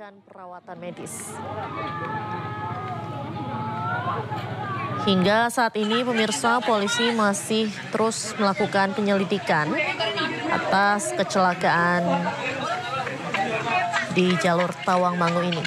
mendapatkan perawatan medis. Hingga saat ini pemirsa, polisi masih terus melakukan penyelidikan atas kecelakaan di jalur Tawangmangu ini.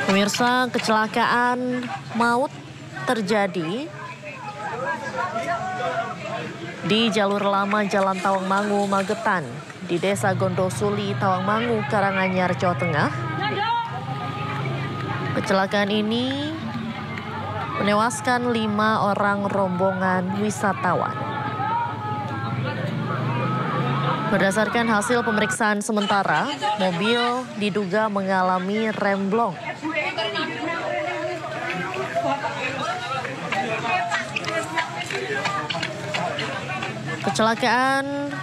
Pemirsa, kecelakaan maut terjadi di jalur lama Jalan Tawangmangu, Magetan, di Desa Gondosuli, Tawangmangu, Karanganyar, Jawa Tengah. Kecelakaan ini menewaskan 5 orang rombongan wisatawan. Berdasarkan hasil pemeriksaan sementara, mobil diduga mengalami remblong. Kecelakaan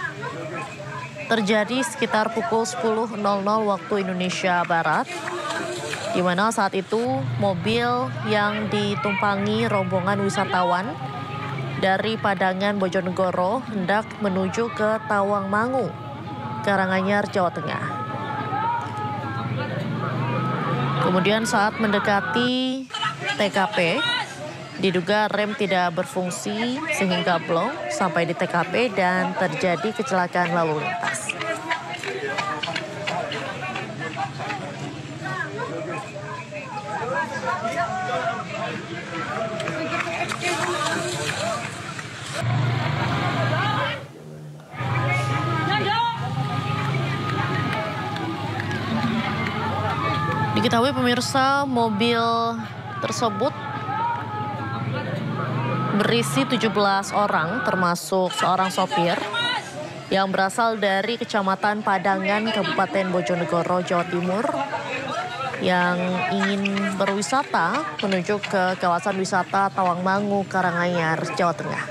terjadi sekitar pukul 10.00 waktu Indonesia Barat, di mana saat itu mobil yang ditumpangi rombongan wisatawan dari Padangan, Bojonegoro hendak menuju ke Tawangmangu, Karanganyar, Jawa Tengah. Kemudian saat mendekati TKP, diduga rem tidak berfungsi sehingga blong sampai di TKP dan terjadi kecelakaan lalu lintas. Diketahui pemirsa, mobil tersebut berisi 17 orang termasuk seorang sopir yang berasal dari Kecamatan Padangan, Kabupaten Bojonegoro, Jawa Timur yang ingin berwisata menuju ke kawasan wisata Tawangmangu, Karanganyar, Jawa Tengah.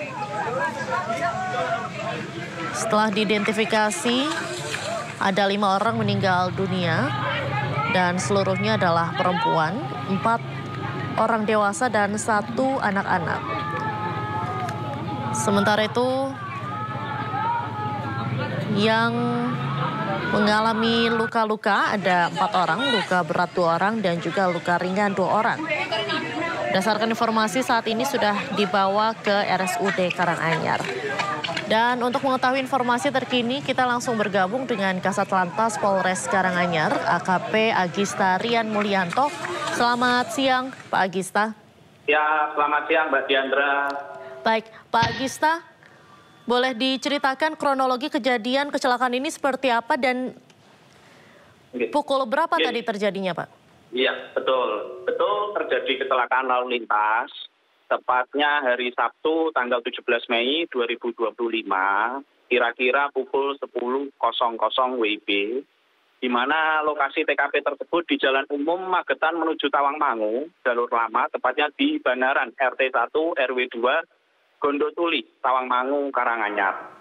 Setelah diidentifikasi, ada 5 orang meninggal dunia dan seluruhnya adalah perempuan, 4 orang dewasa dan 1 anak-anak. Sementara itu, yang mengalami luka-luka ada 4 orang, luka berat 2 orang, dan juga luka ringan 2 orang. Berdasarkan informasi saat ini sudah dibawa ke RSUD Karanganyar. Dan untuk mengetahui informasi terkini, kita langsung bergabung dengan Kasat Lantas Polres Karanganyar, AKP Agista Rian Mulyanto. Selamat siang, Pak Agista. Ya, selamat siang, Mbak Diandra. Baik, Pak Agista, boleh diceritakan kronologi kejadian kecelakaan ini seperti apa dan pukul berapa tadi terjadinya, Pak? Iya, betul. Betul terjadi kecelakaan lalu lintas. Tepatnya hari Sabtu tanggal 17 Mei 2025, kira-kira pukul 10.00 WIB, di mana lokasi TKP tersebut di Jalan Umum Magetan menuju Tawangmangu, jalur lama, tepatnya di Banaran RT 1 RW 2 Gondosuli, Tawangmangu, Karanganyar.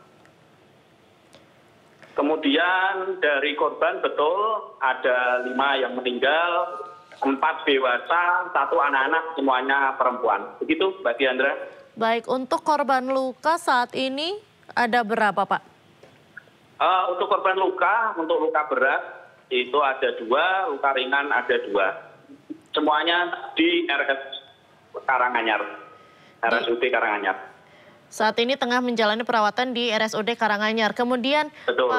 Kemudian dari korban betul ada 5 yang meninggal, 4 dewasa, 1 anak-anak, semuanya perempuan. Begitu, Mbak Diandra. Baik, untuk korban luka saat ini ada berapa, Pak? Untuk korban luka, untuk luka berat itu ada 2, luka ringan ada 2. Semuanya di RS Karanganyar, RSUD Karanganyar. Saat ini tengah menjalani perawatan di RSUD Karanganyar. Kemudian, betul.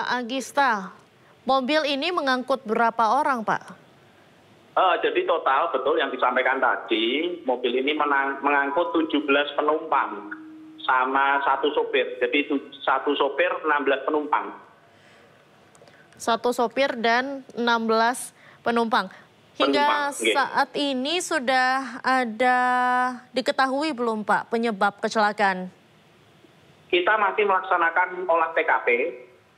Agista, mobil ini mengangkut berapa orang, Pak? Jadi total betul yang disampaikan tadi, mobil ini mengangkut 17 penumpang sama 1 sopir. Jadi 1 sopir, 16 penumpang. 1 sopir dan 16 penumpang. Hingga saat ini sudah ada diketahui belum, Pak, penyebab kecelakaan? Kita masih melaksanakan olah TKP,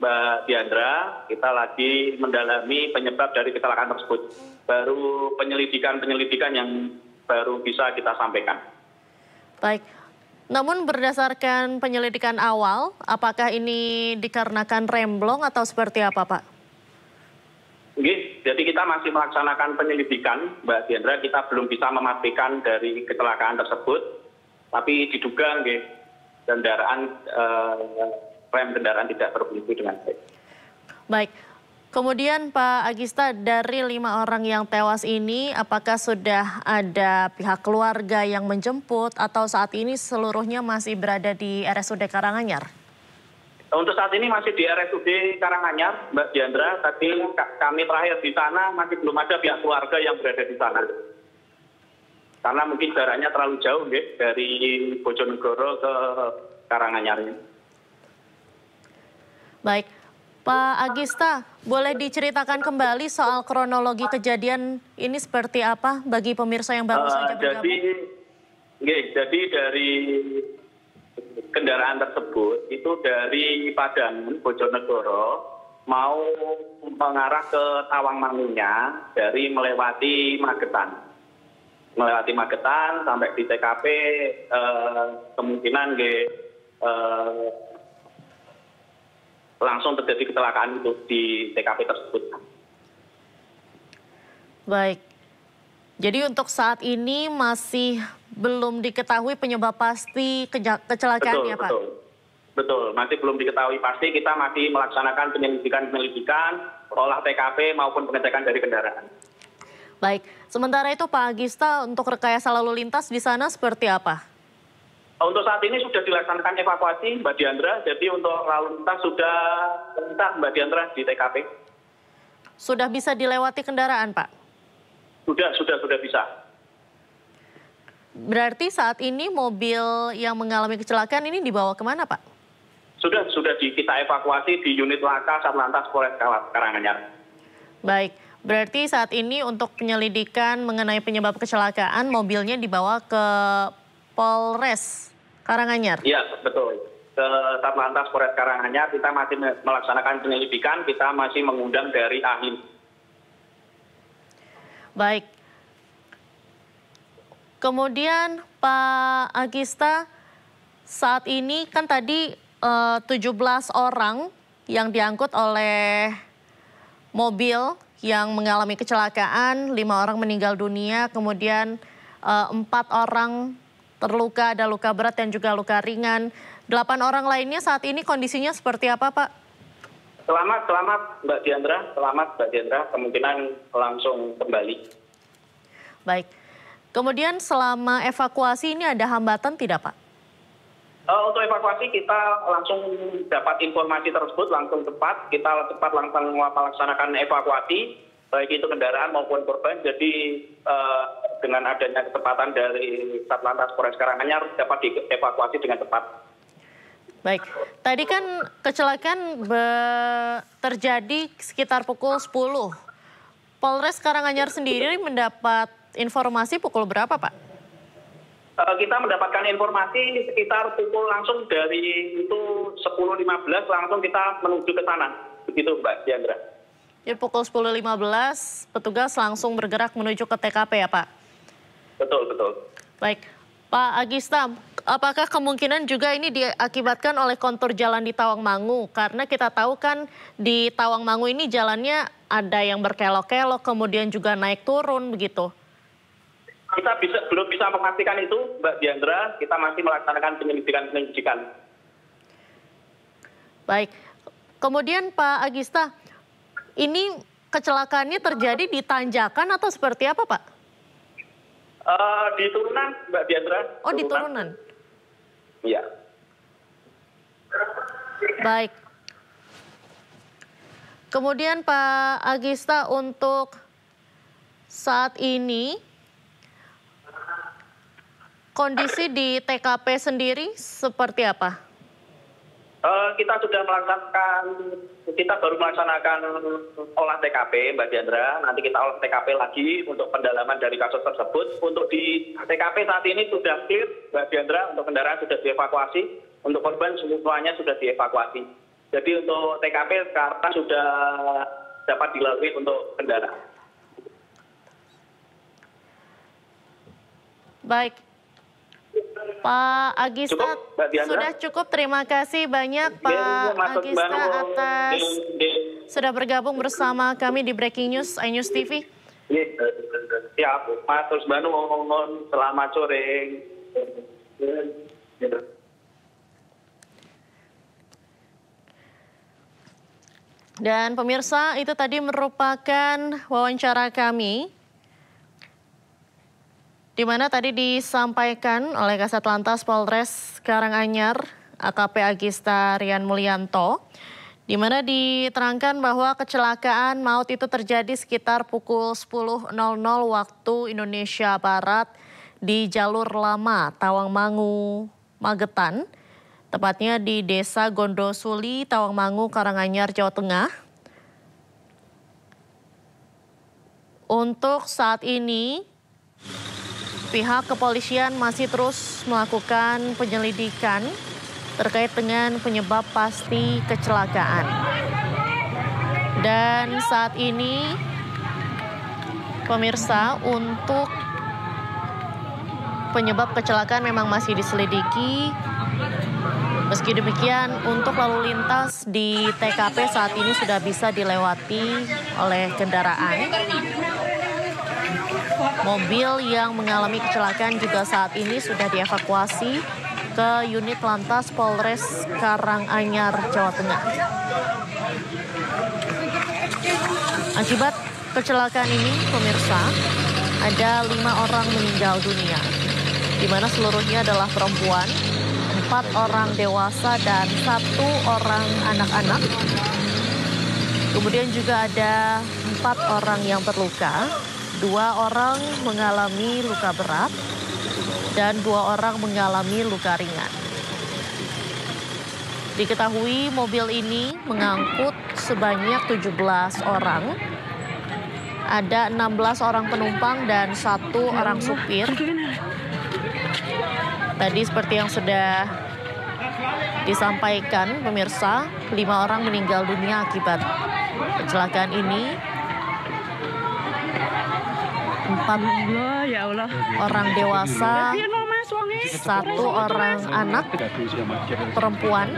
Mbak Diandra, kita lagi mendalami penyebab dari kecelakaan tersebut. Baru penyelidikan yang baru bisa kita sampaikan. Baik. Namun berdasarkan penyelidikan awal, apakah ini dikarenakan remblong atau seperti apa, Pak? Oke, jadi kita masih melaksanakan penyelidikan, Mbak Diandra. Kita belum bisa memastikan dari kecelakaan tersebut, tapi diduga rem kendaraan tidak berfungsi dengan baik. Baik. Kemudian Pak Agista, dari 5 orang yang tewas ini, apakah sudah ada pihak keluarga yang menjemput atau saat ini seluruhnya masih berada di RSUD Karanganyar? Untuk saat ini masih di RSUD Karanganyar, Mbak Diandra. Tadi kami terakhir di sana masih belum ada pihak keluarga yang berada di sana. Karena mungkin jaraknya terlalu jauh dari Bojonegoro ke Karanganyar. Baik. Pak Agista, boleh diceritakan kembali soal kronologi kejadian ini seperti apa bagi pemirsa yang baru saja bergabung? Jadi dari kendaraan tersebut itu dari Padang, Bojonegoro, mau mengarah ke Tawangmangunya dari melewati Magetan. Melewati Magetan sampai di TKP kemungkinan langsung terjadi kecelakaan itu di TKP tersebut. Baik. Jadi untuk saat ini masih belum diketahui penyebab pasti kecelakaan ya Pak? Betul. Masih belum diketahui pasti. Kita masih melaksanakan penyelidikan, olah TKP maupun pengecekan dari kendaraan. Baik. Sementara itu Pak Agista, untuk rekayasa lalu lintas di sana seperti apa? Untuk saat ini sudah dilaksanakan evakuasi, Mbak Diandra. Jadi untuk lalu lintas sudah lancar, Mbak Diandra, di TKP. Sudah bisa dilewati kendaraan, Pak? Sudah bisa. Berarti saat ini mobil yang mengalami kecelakaan ini dibawa kemana, Pak? Sudah kita evakuasi di unit laka Satlantas Polres Karanganyar. Baik, berarti saat ini untuk penyelidikan mengenai penyebab kecelakaan, mobilnya dibawa ke Polres Karanganyar? Iya, betul. Ke Satlantas Polres Karanganyar kita masih melaksanakan penyelidikan, kita masih mengundang dari ahli. Baik. Kemudian Pak Agista, saat ini kan tadi 17 orang yang diangkut oleh mobil yang mengalami kecelakaan, 5 orang meninggal dunia, kemudian 4 orang terluka, ada luka berat dan juga luka ringan. 8 orang lainnya saat ini kondisinya seperti apa, Pak? Selamat Mbak Diandra, kemungkinan langsung kembali. Baik. Kemudian selama evakuasi ini ada hambatan tidak, Pak? Untuk evakuasi kita langsung dapat informasi tersebut langsung cepat. Kita cepat langsung melaksanakan evakuasi, baik itu kendaraan maupun korban. Jadi dengan adanya kecepatan dari Satlantas Polres Karanganyar dapat dievakuasi dengan cepat. Baik, tadi kan kecelakaan terjadi sekitar pukul 10. Polres Karanganyar sendiri mendapat informasi pukul berapa, Pak? Kita mendapatkan informasi sekitar pukul langsung dari itu 10.15 langsung kita menuju ke sana. Begitu Mbak Diandra. Jadi pukul 10.15 petugas langsung bergerak menuju ke TKP ya Pak? Betul. Baik, Pak Agista, apakah kemungkinan juga ini diakibatkan oleh kontur jalan di Tawangmangu? Karena kita tahu kan di Tawangmangu ini jalannya ada yang berkelok-kelok, kemudian juga naik turun begitu. Kita belum bisa memastikan itu, Mbak Diandra. Kita masih melaksanakan penyelidikan. Baik, kemudian Pak Agista, ini kecelakaannya terjadi di tanjakan atau seperti apa, Pak? Di turunan, Mbak Diandra. Oh, di turunan? Iya. Baik. Kemudian Pak Agista, untuk saat ini kondisi di TKP sendiri seperti apa? Kita baru melaksanakan olah TKP, Mbak Diandra. Nanti kita olah TKP lagi untuk pendalaman dari kasus tersebut. Untuk di TKP saat ini sudah clear, Mbak Diandra. Untuk kendaraan sudah dievakuasi, untuk korban semuanya sudah dievakuasi. Jadi untuk TKP sekarang sudah dapat dilalui untuk kendaraan. Baik, Pak Agista, Cukup, Mbak Diana? sudah cukup. Terima kasih banyak Pak Agista atas sudah bergabung bersama kami di Breaking News iNews TV. Siap, Mas Rusbanu, selamat sore. Dan pemirsa, itu tadi merupakan wawancara kami, di mana tadi disampaikan oleh Kasat Lantas Polres Karanganyar, AKP Agista Rian Mulyanto, di mana diterangkan bahwa kecelakaan maut itu terjadi sekitar pukul 10.00 waktu Indonesia Barat di jalur lama Tawangmangu, Magetan, tepatnya di Desa Gondosuli, Tawangmangu, Karanganyar, Jawa Tengah. Untuk saat ini, pihak kepolisian masih terus melakukan penyelidikan terkait dengan penyebab pasti kecelakaan. Dan saat ini, pemirsa, untuk penyebab kecelakaan memang masih diselidiki. Meski demikian, untuk lalu lintas di TKP saat ini sudah bisa dilewati oleh kendaraan. Mobil yang mengalami kecelakaan juga saat ini sudah dievakuasi ke unit Lantas Polres Karanganyar, Jawa Tengah. Akibat kecelakaan ini, pemirsa, ada 5 orang meninggal dunia, di mana seluruhnya adalah perempuan, 4 orang dewasa dan 1 orang anak-anak. Kemudian juga ada 4 orang yang terluka, 2 orang mengalami luka berat, dan 2 orang mengalami luka ringan. Diketahui mobil ini mengangkut sebanyak 17 orang. Ada 16 orang penumpang dan 1 orang supir. Tadi seperti yang sudah disampaikan pemirsa, 5 orang meninggal dunia akibat kecelakaan ini. 4 orang dewasa, 1 orang anak perempuan,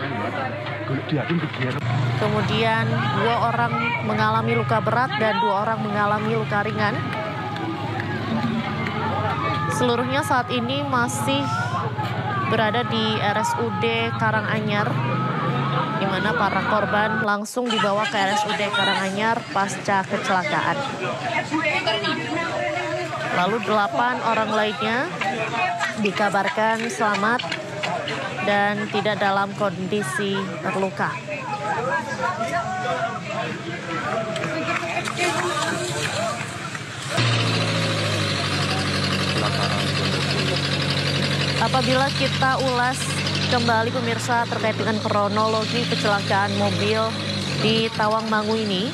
kemudian 2 orang mengalami luka berat dan 2 orang mengalami luka ringan. Seluruhnya saat ini masih berada di RSUD Karanganyar, di mana para korban langsung dibawa ke RSUD Karanganyar pasca kecelakaan. Lalu 8 orang lainnya dikabarkan selamat dan tidak dalam kondisi terluka. Apabila kita ulas kembali pemirsa terkait dengan kronologi kecelakaan mobil di Tawangmangu ini,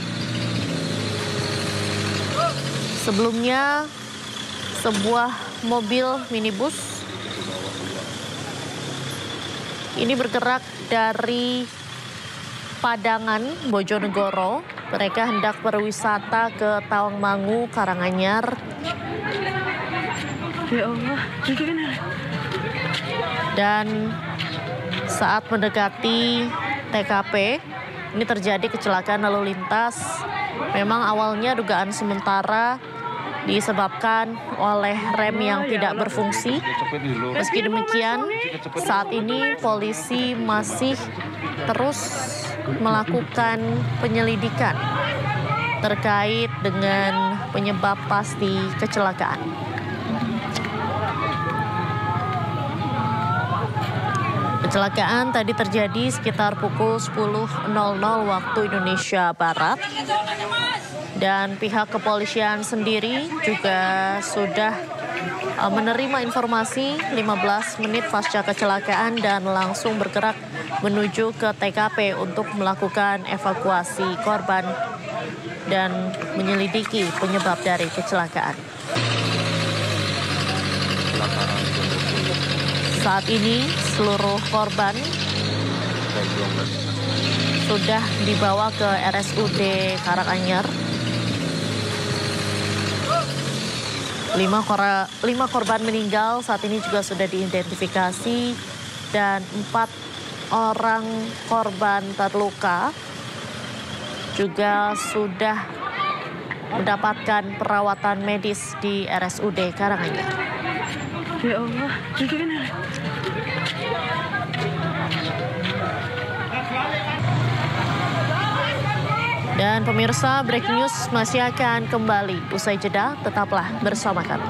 sebelumnya sebuah mobil minibus ini bergerak dari Padangan, Bojonegoro. Mereka hendak berwisata ke Tawangmangu, Karanganyar. Ya Allah, dan saat mendekati TKP, ini terjadi kecelakaan lalu lintas. Memang awalnya dugaan sementara disebabkan oleh rem yang tidak berfungsi. Meski demikian, saat ini polisi masih terus melakukan penyelidikan terkait dengan penyebab pasti kecelakaan. Kecelakaan tadi terjadi sekitar pukul 10.00 waktu Indonesia Barat. Dan pihak kepolisian sendiri juga sudah menerima informasi 15 menit pasca kecelakaan dan langsung bergerak menuju ke TKP untuk melakukan evakuasi korban dan menyelidiki penyebab dari kecelakaan. Saat ini seluruh korban sudah dibawa ke RSUD Karanganyar. 5 korban meninggal saat ini juga sudah diidentifikasi dan 4 orang korban terluka juga sudah mendapatkan perawatan medis di RSUD Karanganyar. Ya Allah, Dan pemirsa, breaking news masih akan kembali usai jeda, tetaplah bersama kami.